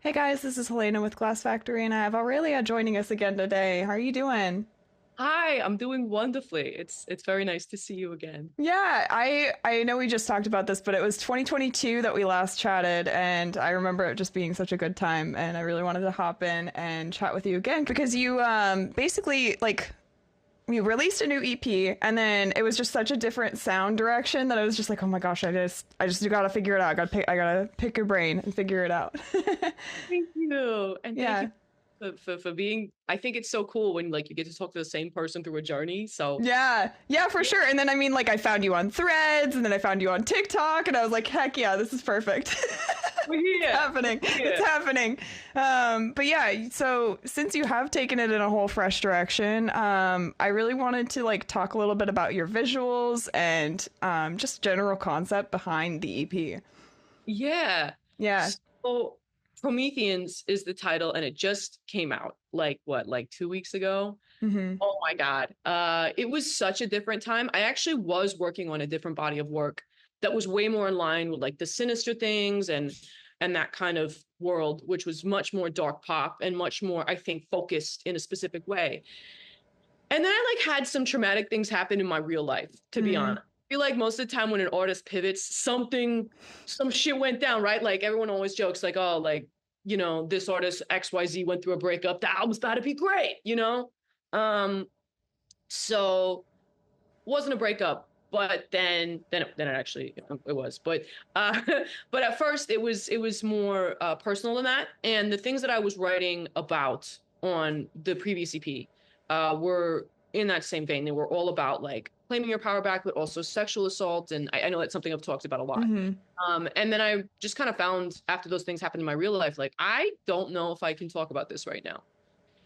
Hey guys, this is Helena with Glass Factory, and I have Aurelia joining us again today. How are you doing? Hi, I'm doing wonderfully. It's very nice to see you again. Yeah, I know we just talked about this, but it was 2022 that we last chatted, and I remember it just being such a good time, and I really wanted to hop in and chat with you again because you basically like we released a new EP, and then it was just such a different sound direction that I was just like, oh my gosh, I just gotta figure it out. I gotta pick your brain and figure it out. Thank you. And thank Yeah. you for being, I think it's so cool when like you get to talk to the same person through a journey. So Yeah, yeah, for yeah, sure. And then I mean, like, I found you on Threads, and then I found you on TikTok, and I was like, heck yeah, this is perfect. we're It's here. happening. We're It's here. happening. But yeah, so since you have taken it in a whole fresh direction, I really wanted to like talk a little bit about your visuals and just general concept behind the EP. Yeah. Yeah. So Prometheans is the title and it just came out like what, like 2 weeks ago? Mm-hmm. Oh my God. It was such a different time. I actually was working on a different body of work that was way more in line with like the sinister things and that kind of world, which was much more dark pop and much more, I think, focused in a specific way. And then I like had some traumatic things happen in my real life, to be Mm-hmm. honest. I feel like most of the time when an artist pivots, some shit went down, right? Like everyone always jokes, like, oh, like, this artist XYZ went through a breakup. The album's about to be great? Um, so wasn't a breakup, but then it actually it was. But but at first it was more personal than that. And the things that I was writing about on the previous EP were in that same vein. They were all about like claiming your power back, but also sexual assault. And I know that's something I've talked about a lot. Mm-hmm. And then I just kind of found after those things happened in my real life, like I don't know if I can talk about this right now.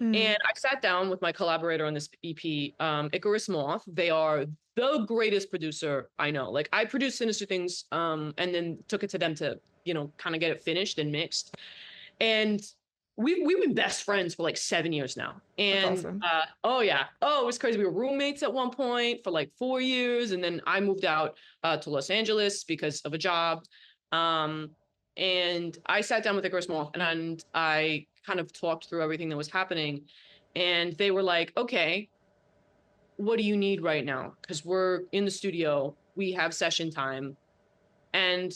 Mm-hmm. And I sat down with my collaborator on this EP, Icarus Moth. They are the greatest producer I know. Like I produced Sinister Things, and then took it to them to, kind of get it finished and mixed. And we've been best friends for like 7 years now. That's And awesome. oh yeah, oh it was crazy. We were roommates at one point for like 4 years, and then I moved out to Los Angeles because of a job. Um, and I sat down with Icarus Moth, and I kind of talked through everything that was happening. And they were like, okay, what do you need right now? Because we're in the studio, we have session time. And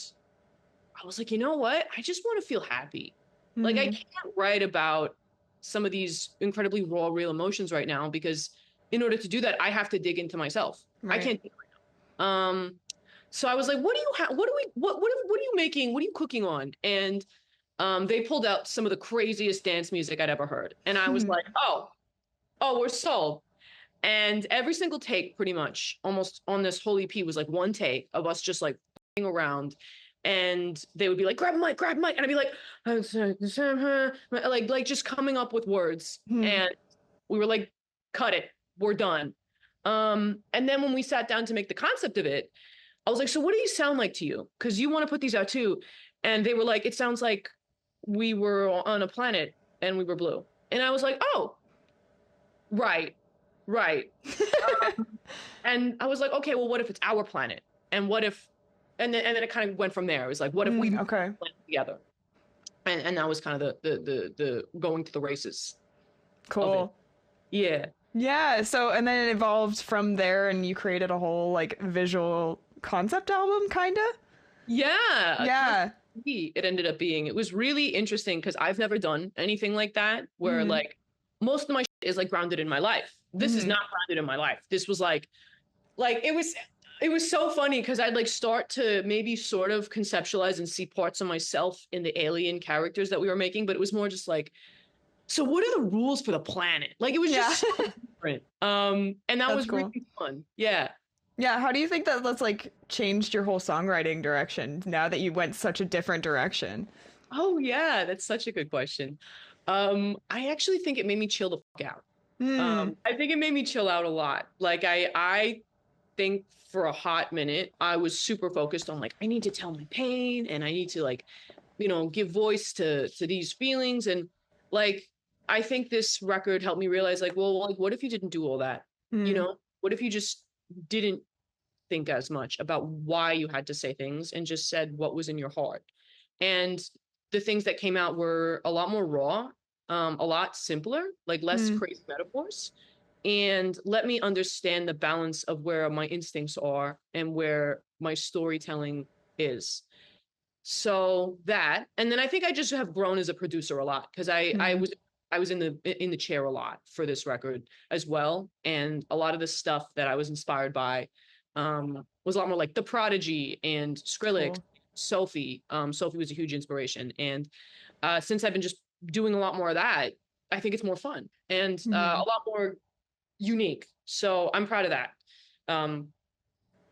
I was like, you know what? I just want to feel happy. Like, I Mm-hmm. can't write about some of these incredibly raw, real emotions right now because in order to do that, I have to dig into myself. I Right. can't. Um, so I was like, what do you have? What do we, what are you making? What are you cooking on? And they pulled out some of the craziest dance music I'd ever heard. And I was like, oh, we're sold. And every single take, pretty much, almost on this whole EP was like one take of us just like around. And they would be like, grab a mic. And I'd be like just coming up with words. Mm-hmm. And we were like, cut it. We're done. And then when we sat down to make the concept of it, I was like, so what do you sound like to you? Because you want to put these out too. And they were like, it sounds like we were on a planet and we were blue. And I was like, oh, right, right. And I was like, okay, well, what if it's our planet? And what if, and then it kind of went from there. It was like, what if we Okay. went together? And that was kind of the going to the races of it. Cool. Yeah. Yeah, so and then it evolved from there and you created a whole like visual concept album kinda? Yeah. A concept Yeah. it ended up being. It was really interesting because I've never done anything like that where Mm-hmm. like most of my shit is like grounded in my life. This is Mm-hmm. not grounded in my life. This was like it was so funny because I'd like start to maybe sort of conceptualize and see parts of myself in the alien characters that we were making, but it was more just like, so what are the rules for the planet? Like it was Yeah. just so different. And that That's was cool. really fun. Yeah. Yeah, how do you think that that's like changed your whole songwriting direction now that you went such a different direction? Oh yeah, that's such a good question. I actually think it made me chill the fuck out. Hmm. I think it made me chill out a lot. Like I think for a hot minute, I was super focused on like, I need to tell my pain and I need to like, give voice to these feelings. And like, I think this record helped me realize like, well, like, what if you didn't do all that? You Hmm. know, what if you just didn't think as much about why you had to say things and just said what was in your heart? And the things that came out were a lot more raw, a lot simpler, like less crazy metaphors, and let me understand the balance of where my instincts are and where my storytelling is. So that, and then I think I just have grown as a producer a lot because I was in the chair a lot for this record as well, and a lot of the stuff that I was inspired by was a lot more like The Prodigy and Skrillex, Cool. Sophie. Sophie was a huge inspiration, and since I've been just doing a lot more of that, I think it's more fun and a lot more unique. So I'm proud of that.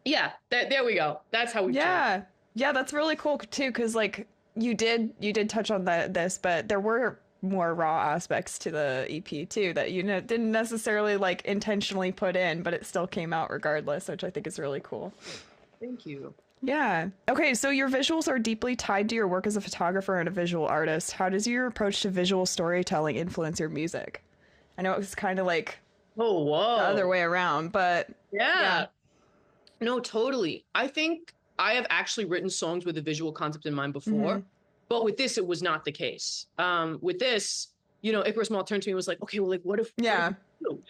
Yeah, there we go. That's how we. Yeah. Yeah, that's really cool too, because like you did touch on this, but there were more raw aspects to the EP too that didn't necessarily like intentionally put in, but it still came out regardless, which I think is really cool. Thank you. Yeah. Okay, so your visuals are deeply tied to your work as a photographer and a visual artist. How does your approach to visual storytelling influence your music? I know it was kind of like Oh, whoa. the other way around, but Yeah. No, totally. I think I have actually written songs with a visual concept in mind before, but with this, it was not the case. With this, Icarus Mall turned to me and was like, okay, well, like, what if we do?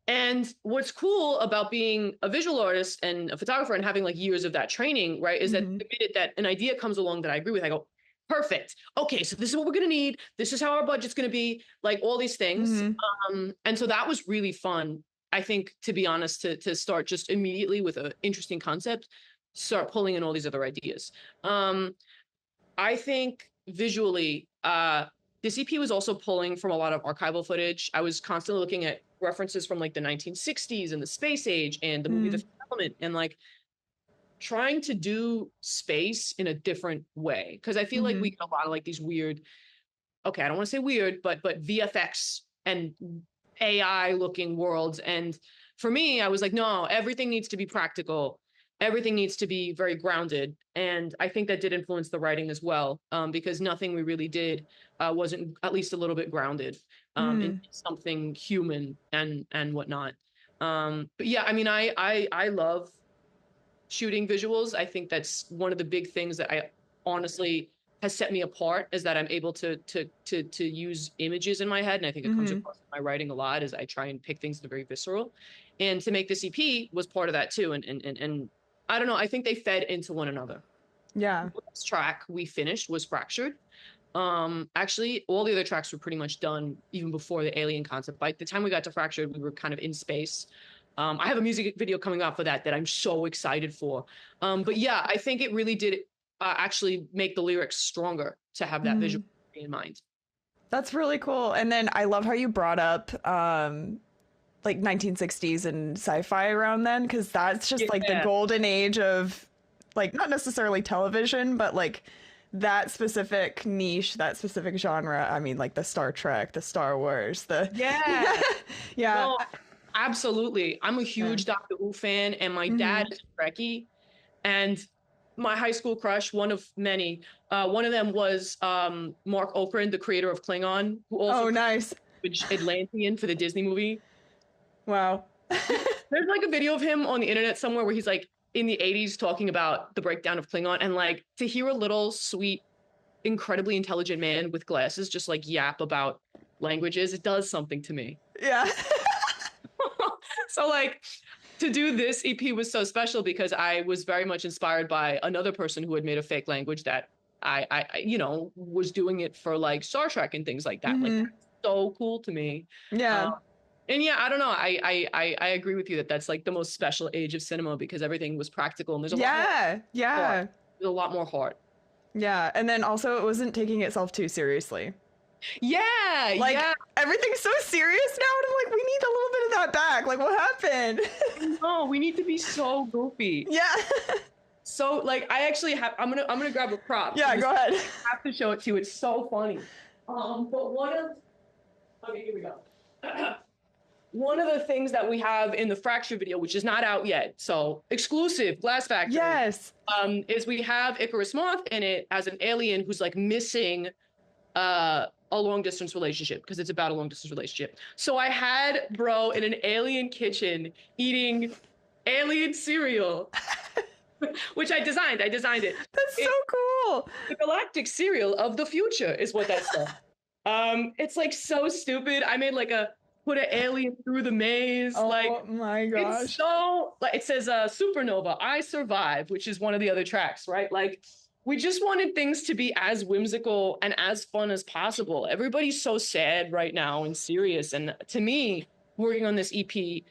And what's cool about being a visual artist and a photographer and having like years of that training, right, is that the minute that an idea comes along that I agree with, I go, perfect. Okay, so this is what we're going to need. This is how our budget's going to be, like all these things. And so that was really fun, I think, to be honest, to start just immediately with an interesting concept, start pulling in all these other ideas. I think visually, this EP was also pulling from a lot of archival footage. I was constantly looking at references from like the 1960s and the space age and the movie The Fifth Element, and like trying to do space in a different way. Cause I feel like we get a lot of like these weird, okay, I don't want to say weird, but VFX and AI looking worlds. And for me, I was like, no, everything needs to be practical. Everything needs to be very grounded. And I think that did influence the writing as well, because nothing we really did wasn't at least a little bit grounded in something human and whatnot. But yeah, I mean, I love shooting visuals. I think that's one of the big things that I honestly has set me apart, is that I'm able to use images in my head. And I think it comes across in my writing a lot, as I try and pick things that are very visceral. And to make this EP was part of that too. And I don't know, I think they fed into one another. Yeah. The last track we finished was Fractured. Actually, all the other tracks were pretty much done even before the alien concept. By the time we got to Fractured, we were kind of in space. I have a music video coming out for that I'm so excited for. But yeah, I think it really did actually make the lyrics stronger to have that visual in mind. That's really cool. And then I love how you brought up like 1960s and sci-fi around then, because that's just like the golden age of like not necessarily television, but like that specific niche, that specific genre. I mean, like the Star Trek, the Star Wars, yeah. No, absolutely. I'm a huge Doctor Who fan, and my dad is a Trekkie, and my high school crush, one of many, one of them was Mark Okrand, the creator of Klingon, who also nice Atlantean for the Disney movie. Wow. There's like a video of him on the internet somewhere where he's like in the 80s talking about the breakdown of Klingon, and like to hear a little sweet, incredibly intelligent man with glasses just like yap about languages, it does something to me. Yeah. So like to do this EP was so special because I was very much inspired by another person who had made a fake language that I was doing it for like Star Trek and things like that. Like that's so cool to me. Yeah. And yeah, I don't know. I agree with you that that's like the most special age of cinema, because everything was practical and there's a lot more heart. There's a lot more heart. Yeah, and then also it wasn't taking itself too seriously. Yeah, like everything's so serious now, and I'm like, we need a little bit of that back. Like, what happened? No, we need to be so goofy. Yeah. So like, I actually have. I'm gonna grab a prop. Yeah, go ahead. I have to show it to you. It's so funny. But okay, here we go. One of the things that we have in the Fracture video, which is not out yet, so exclusive, Glass Factory. Yes. Is we have Icarus Moth in it as an alien who's like missing a long distance relationship, because it's about a long distance relationship. So I had bro in an alien kitchen eating alien cereal which I designed. I designed it. That's so It's cool. the galactic cereal of the future is what that says. It's like so stupid. I made like a put an alien through the maze. Like Oh my it's gosh. so like it says supernova, I survive, which is one of the other tracks, right? Like we just wanted things to be as whimsical and as fun as possible. Everybody's so sad right now and serious. And to me, working on this EP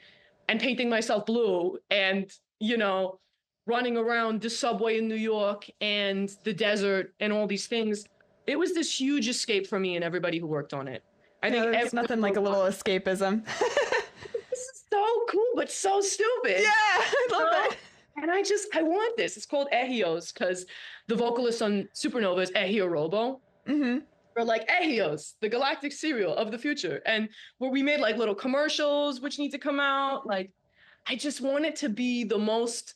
and painting myself blue and, you know, running around the subway in New York and the desert and all these things, it was this huge escape for me and everybody who worked on it. I Yeah, think there's nothing like a little escapism. this is so cool, but so stupid. Yeah, I love it. And I want this. It's called Ehios because the vocalist on Supernova is Ehio Robo. Mm-hmm. We're like Ehios, the galactic cereal of the future. And where we made like little commercials, which need to come out. Like, I just want it to be the most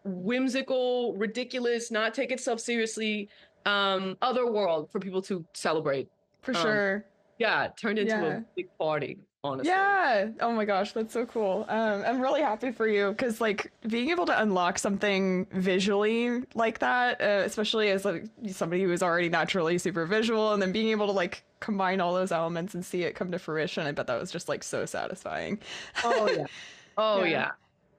whimsical, ridiculous, not take itself seriously, other world for people to celebrate. For sure. Yeah, it turned into Yeah. a big party, honestly. Yeah. Oh my gosh, that's so cool. I'm really happy for you because like being able to unlock something visually like that, especially as like somebody who is already naturally super visual, and then being able to like combine all those elements and see it come to fruition, I bet that was just like so satisfying. Oh yeah. Oh Yeah. yeah.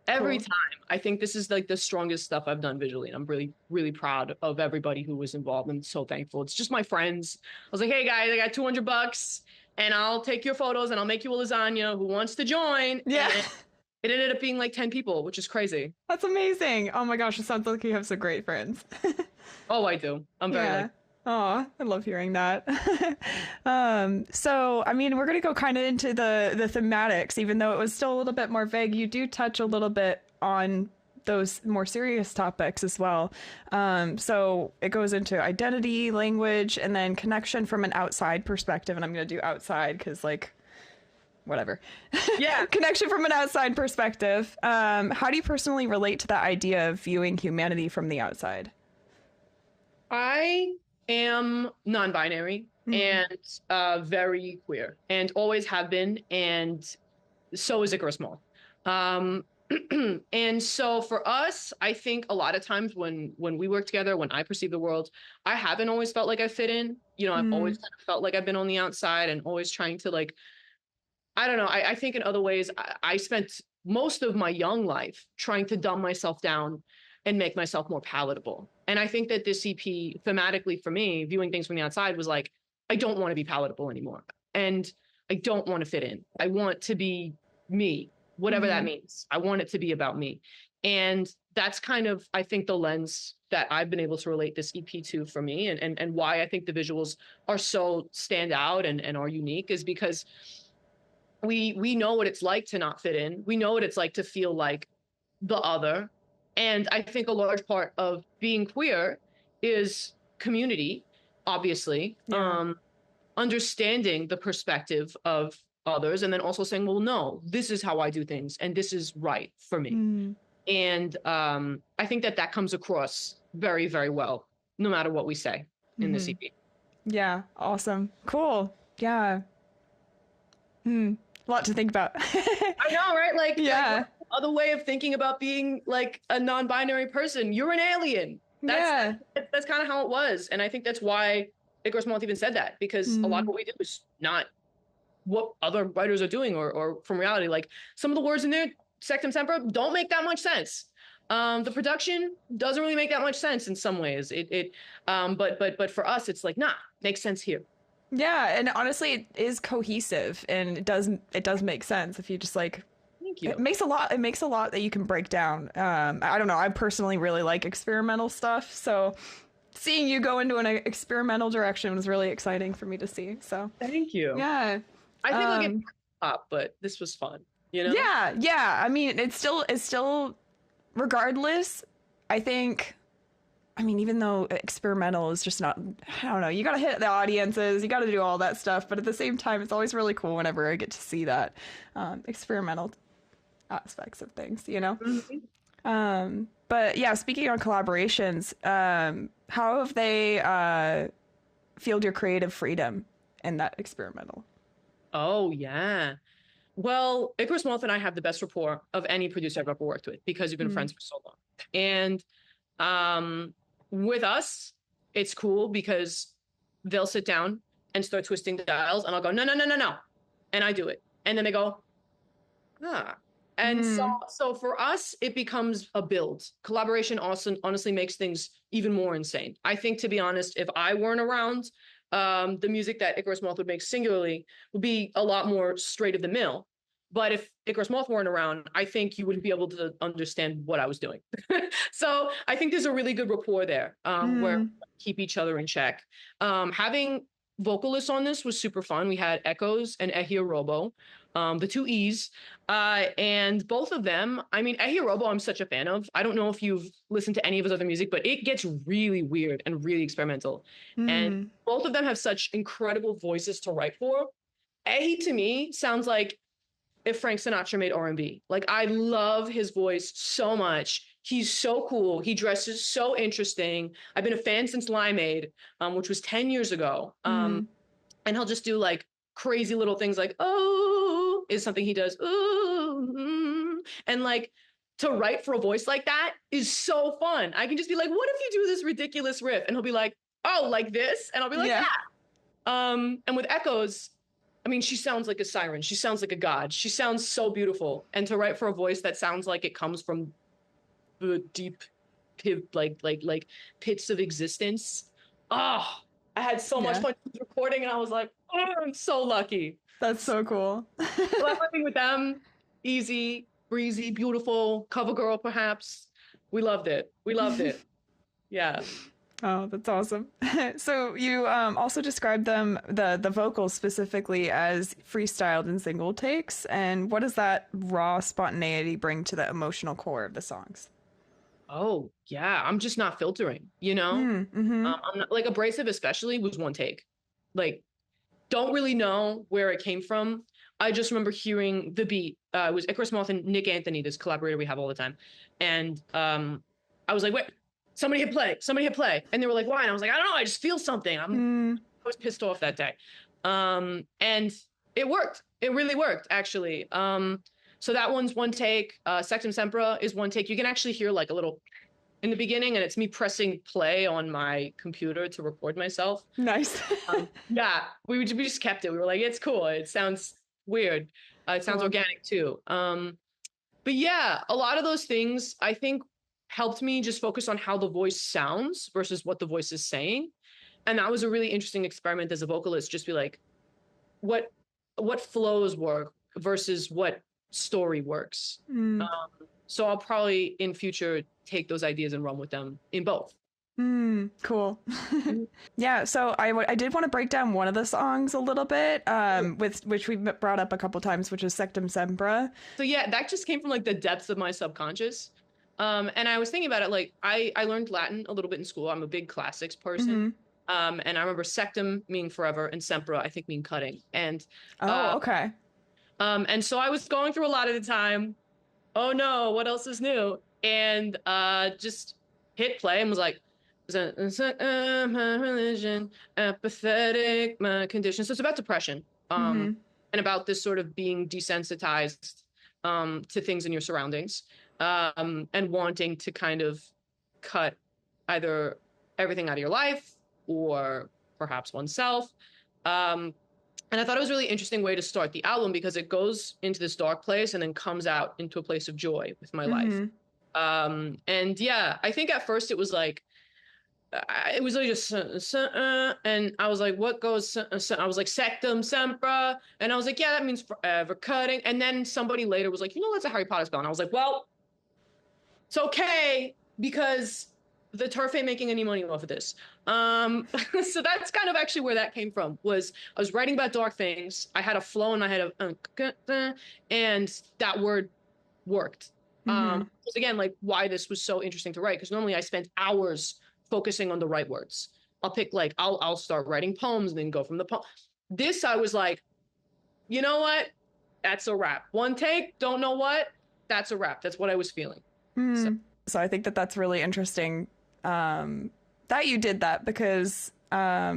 Every Cool. time. I think this is like the strongest stuff I've done visually. And I'm really, really proud of everybody who was involved. I'm so thankful. It's just my friends. I was like, hey guys, I got $200 and I'll take your photos and I'll make you a lasagna. Who wants to join? Yeah. And it ended up being like 10 people, which is crazy. That's amazing. Oh my gosh, it sounds like you have some great friends. Oh, I do. I'm very Yeah. like, Oh, I love hearing that. So I mean, we're gonna go kind of into the thematics, even though it was still a little bit more vague. You do touch a little bit on those more serious topics as well. So it goes into identity, language, and then connection from an outside perspective. And I'm gonna do outside because like whatever. yeah. Connection from an outside perspective. How do you personally relate to that idea of viewing humanity from the outside? I am non-binary and very queer and always have been. And so is Icarus Mall. And so for us, I think a lot of times when we work together, when I perceive the world, I haven't always felt like I fit in. You know, I've always kind of felt like I've been on the outside and always trying to like, I don't know. I think in other ways, I spent most of my young life trying to dumb myself down and make myself more palatable. And I think that this EP thematically for me, viewing things from the outside was like, I don't want to be palatable anymore. And I don't want to fit in. I want to be me, whatever that means. I want it to be about me. And that's kind of, I think, the lens that I've been able to relate this EP to for me and why I think the visuals are so stand out and are unique is because we know what it's like to not fit in. We know what it's like to feel like the other. And I think a large part of being queer is community, obviously, understanding the perspective of others, and then also saying, well, no, this is how I do things, and this is right for me. And I think that comes across very, very well, no matter what we say in this EP. Yeah, awesome. Cool. Yeah. A lot to think about. I know, right? Like, yeah. Like, other way of thinking about being like a non-binary person. You're an alien. That's kind of how it was. And I think that's why Icarus Malt even said that, because a lot of what we do is not what other writers are doing or from reality. Like some of the words in there, Sectum Sempra, don't make that much sense. The production doesn't really make that much sense in some ways. But for us, it's like, nah, makes sense here. Yeah, and honestly, it is cohesive, and it does make sense if you just like. Thank you. It makes a lot that you can break down. I don't know. I personally really like experimental stuff, so seeing you go into an experimental direction was really exciting for me to see. So thank you. Yeah, I think I'll get pop, but this was fun. You know? Yeah. I mean, it's still, regardless. I think. I mean, even though experimental is just not, I don't know, you got to hit the audiences, you got to do all that stuff. But at the same time, it's always really cool whenever I get to see that experimental aspects of things, you know? But yeah, speaking on collaborations, how have they fueled your creative freedom in that experimental? Oh, yeah. Well, Icarus Malt and I have the best rapport of any producer I've ever worked with because we've been friends for so long. And Um, with us, it's cool because they'll sit down and start twisting dials, and I'll go, no, no, no, no, no. And I do it. And then they go, ah. And so, Mm. so for us, it becomes a build. Collaboration also honestly makes things even more insane. I think, to be honest, if I weren't around, the music that Icarus Moth would make singularly would be a lot more straight of the mill. But if Icarus Moth weren't around, I think you wouldn't be able to understand what I was doing. So I think there's a really good rapport there, where we Mm. keep each other in check. Having vocalists on this was super fun. We had Echoes and Ehia Robo, the two E's. And both of them, I mean, Ehia Robo, I'm such a fan of. I don't know if you've listened to any of his other music, but it gets really weird and really experimental. And Mm. both of them have such incredible voices to write for. Ehi, to me, sounds like if Frank Sinatra made R&B. Like, I love his voice so much. He's so cool. He dresses so interesting. I've been a fan since Limeade, which was 10 years ago. Mm. And he'll just do like crazy little things like, oh, is something he does. Ooh, and like, to write for a voice like that is so fun. I can just be like, what if you do this ridiculous riff? And he'll be like, oh, like this? And I'll be like, Yeah. and with Echoes, I mean, she sounds like a siren. She sounds like a god. She sounds so beautiful. And to write for a voice that sounds like it comes from the deep, like pits of existence. Oh, I had so much Yeah. fun recording, and I was like, oh, I'm so lucky. That's so cool. Collaborating with them, easy, breezy, beautiful, cover girl, perhaps. We loved it. We loved it. Yeah. Oh, that's awesome. So you also described them, the vocals specifically, as freestyled and single takes. And what does that raw spontaneity bring to the emotional core of the songs? Oh, yeah. I'm just not filtering, you know? Mm, mm-hmm. I'm not, like, Abrasive especially was one take. Like, don't really know where it came from. I just remember hearing the beat. It was Icarus Moth and Nick Anthony, this collaborator we have all the time. And I was like, wait, somebody hit play. Somebody hit play. And they were like, why? And I was like, I don't know. I just feel something. I Mm, was pissed off that day. And it worked. It really worked, actually. So that one's one take. Sectum Sempra is one take. You can actually hear like a little in the beginning, and it's me pressing play on my computer to record myself. nice. Yeah, we just kept it. We were like, it's cool. It sounds weird. It sounds Cool. organic too. But yeah, a lot of those things I think helped me just focus on how the voice sounds versus what the voice is saying. And that was a really interesting experiment as a vocalist. Just be like, what flows work versus what story works. Mm, So I'll probably in future take those ideas and run with them in both. cool. Mhm. Yeah, so I did want to break down one of the songs a little bit, with which we've brought up a couple times, which is Sectum Sempra. So yeah, that just came from like the depths of my subconscious. And I was thinking about it, like I learned Latin a little bit in school. I'm a big classics person. Mm-hmm. And I remember sectum meaning forever and sempra, I think, mean cutting. Oh, okay. And so I was going through a lot of the time, oh no, what else is new? And just hit play and was like, my religion, apathetic, my condition. So it's about depression, Mm-hmm. and about this sort of being desensitized to things in your surroundings, and wanting to kind of cut either everything out of your life or perhaps oneself. And I thought it was a really interesting way to start the album because it goes into this dark place and then comes out into a place of joy with my life. And yeah, I think at first it was like, it was really just, and I was like, what goes, I was like, sectum sempra. And I was like, yeah, that means forever cutting. And then somebody later was like, you know, that's a Harry Potter spell. And I was like, well, it's okay because the turf ain't making any money off of this. So that's kind of actually where that came from. Was I was writing about dark things. I had a flow in my head of, and that word worked. Because again, like why this was so interesting to write. Because normally I spent hours focusing on the right words. I'll pick like I'll start writing poems and then go from the poem. This I was like, you know what? That's a wrap. One take. Don't know what. That's a wrap. That's what I was feeling. So I think that that's really interesting, that you did that because, yeah,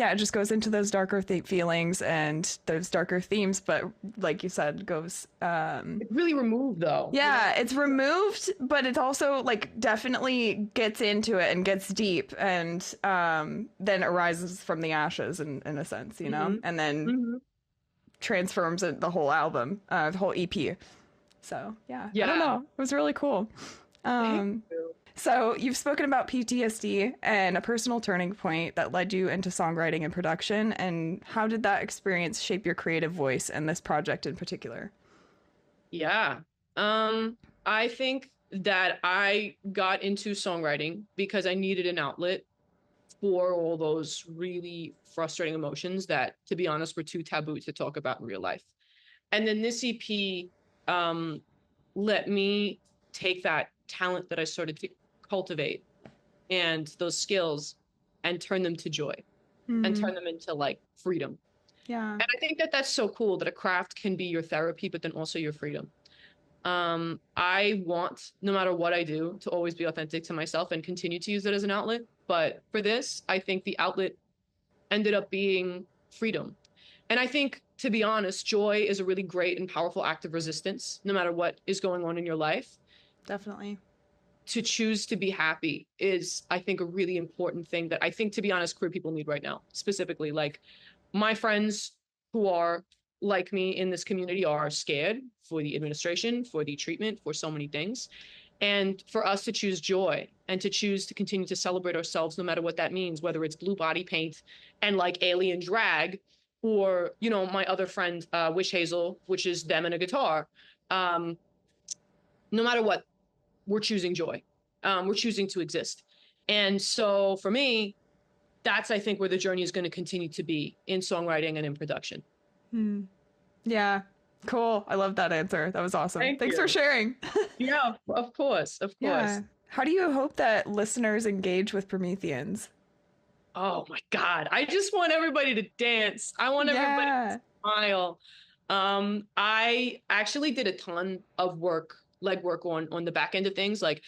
yeah, it just goes into those darker feelings and those darker themes, but like you said, goes It's really removed though. yeah, it's removed, but it also like definitely gets into it and gets deep and then arises from the ashes in a sense, you know, and then Mm-hmm. transforms it, the whole album, the whole EP. So yeah, I don't Yeah. know, it was really cool. Thank Um, you. so you've spoken about PTSD and a personal turning point that led you into songwriting and production, and how did that experience shape your creative voice and this project in particular? Yeah. I think that I got into songwriting because I needed an outlet for all those really frustrating emotions that, to be honest, were too taboo to talk about in real life. And then this EP um, let me take that talent that I started to cultivate and those skills and turn them to joy and Hmm. turn them into like freedom. Yeah, And I think that that's so cool that a craft can be your therapy, but then also your freedom. I want, no matter what I do, to always be authentic to myself and continue to use it as an outlet. But for this, I think the outlet ended up being freedom. And I think, to be honest, joy is a really great and powerful act of resistance, no matter what is going on in your life. definitely. To choose to be happy is, I think, a really important thing that I think, to be honest, queer people need right now. Specifically, like my friends who are like me in this community are scared for the administration, for the treatment, for so many things. And for us to choose joy and to choose to continue to celebrate ourselves, no matter what that means, whether it's blue body paint and like alien drag, or, you know, my other friend, Wish Hazel, which is them and a guitar. Um, no matter what, we're choosing joy. We're choosing to exist. And so for me, that's, I think, where the journey is going to continue to be in songwriting and in production. Hmm. Yeah, cool. I love that answer. That was awesome. Thank Thanks for you. sharing. Yeah, of course. Of course. Yeah. How do you hope that listeners engage with Prometheans? Oh my God. I just want everybody to dance. I want everybody to Yeah. smile. I actually did a ton of work, legwork on the back end of things. Like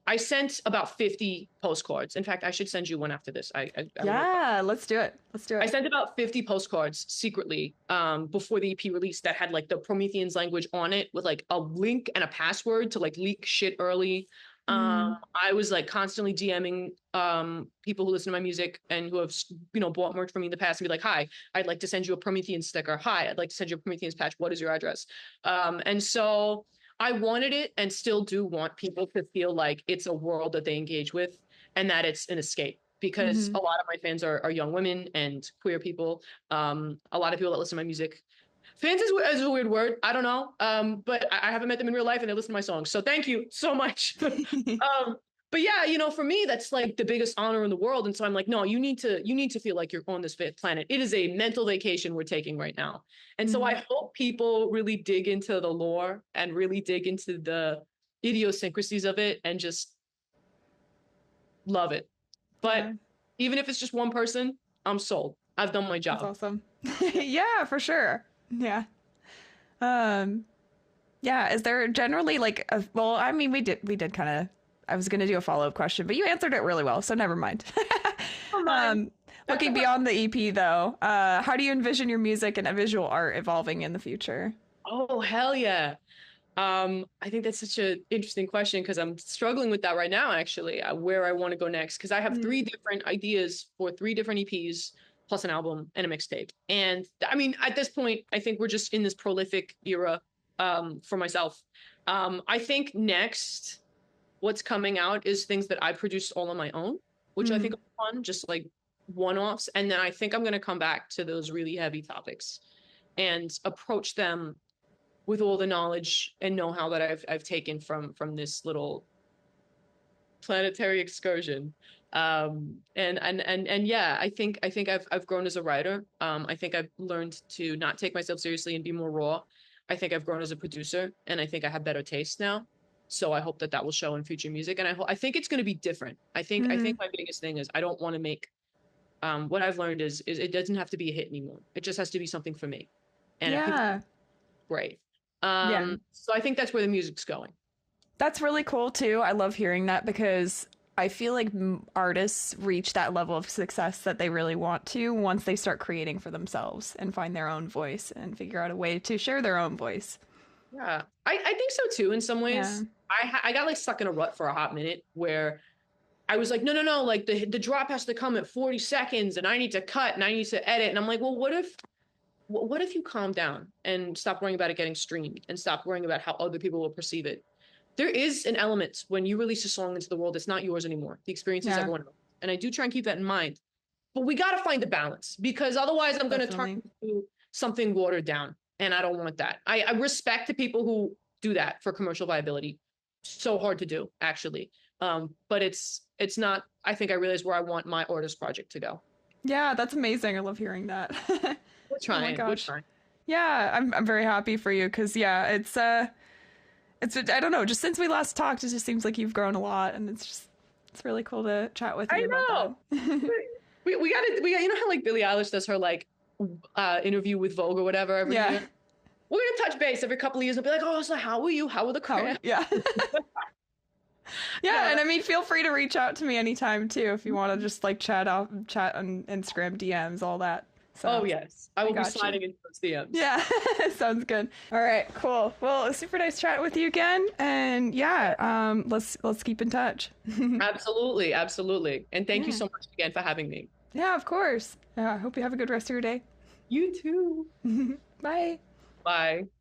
I sent about 50 postcards. In fact, I should send you one after this. I don't know. Yeah, let's do it. Let's do I it. sent about 50 postcards secretly before the EP release that had like the Prometheans language on it with like a link and a password to like leak shit early. Mm. I was like constantly DMing people who listen to my music and who have, you know, bought merch from me in the past and be like, hi, I'd like to send you a Prometheans sticker. Hi, I'd like to send you a Prometheans patch. What is your address? And so I wanted it and still do want people to feel like it's a world that they engage with and that it's an escape, because Hmm. a lot of my fans are young women and queer people. A lot of people that listen to my music. Fans is a weird word. I don't know. But I haven't met them in real life and they listen to my songs. So thank you so much. But yeah, you know, for me, that's like the biggest honor in the world. And so I'm like, no, you need to feel like you're on this planet. It is a mental vacation we're taking right now. And so I hope people really dig into the lore and really dig into the idiosyncrasies of it and just love it. But Yeah, even if it's just one person, I'm sold. I've done my that's job. awesome. Yeah, for sure. Yeah. Um, yeah, is there generally like a, well, I mean, we did kind of, I was going to do a follow-up question, but you answered it really well, so never mind. Come on. um, looking beyond the EP though, how do you envision your music and visual art evolving in the future? Oh, hell yeah. I think that's such an interesting question because I'm struggling with that right now, actually, where I want to go next. Because I have Mm. 3 different ideas for 3 different EPs, plus an album and a mixtape. And I mean, at this point, I think we're just in this prolific era for myself. I think next, what's coming out is things that I produced all on my own, which I think Mm. are fun, just like one-offs. And then I think I'm going to come back to those really heavy topics and approach them with all the knowledge and know-how that I've taken from this little planetary excursion. And yeah, I think I've grown as a writer. I think I've learned to not take myself seriously and be more raw. I think I've grown as a producer, and I think I have better taste now. So I hope that that will show in future music, and I think it's going to be different. I think Mm. my biggest thing is I don't want to make. What I've learned is it doesn't have to be a hit anymore. It just has to be something for me, and if people, Yeah. great. Yeah. So I think that's where the music's going. That's really cool too. I love hearing that because I feel like artists reach that level of success that they really want to once they start creating for themselves and find their own voice and figure out a way to share their own voice. Yeah, I think so too. In some Yeah. ways, I got like stuck in a rut for a hot minute where I was like, no, like the drop has to come at 40 seconds, and I need to cut and I need to edit. And I'm like, well, what if you calm down and stop worrying about it getting streamed and stop worrying about how other people will perceive it? There is an element when you release a song into the world, it's not yours anymore. The experience is Yeah. everyone else. And I do try and keep that in mind. But we got to find a balance, because otherwise I'm going to turn Definitely. into something watered down. And I don't want that. I respect the people who do that for commercial viability. So hard to do, actually. But it's not, I think I realized where I want my artist project to go. Yeah, that's amazing. I love hearing that. We're trying. We're gosh. trying. Yeah, I'm very happy for you because yeah, it's I don't know, just since we last talked, it just seems like you've grown a lot, and it's really cool to chat with I you about know. that. We got you know how like Billie Eilish does her like interview with Vogue or whatever every Yeah. year? We're gonna touch base every couple of years and be like, oh, so how are you? How are the crowd? Yeah. Yeah, and I mean, feel free to reach out to me anytime too if you want to just like chat on Instagram DMs, all that. So, Oh yes, I will be got you. sliding into those DMs. yeah, sounds good. All right, cool. Well, it was super nice chatting with you again, and yeah, let's keep in touch. Absolutely, absolutely. And thank you Yeah. so much again for having me. Yeah, of course. I hope you have a good rest of your day. You too. Bye. Bye.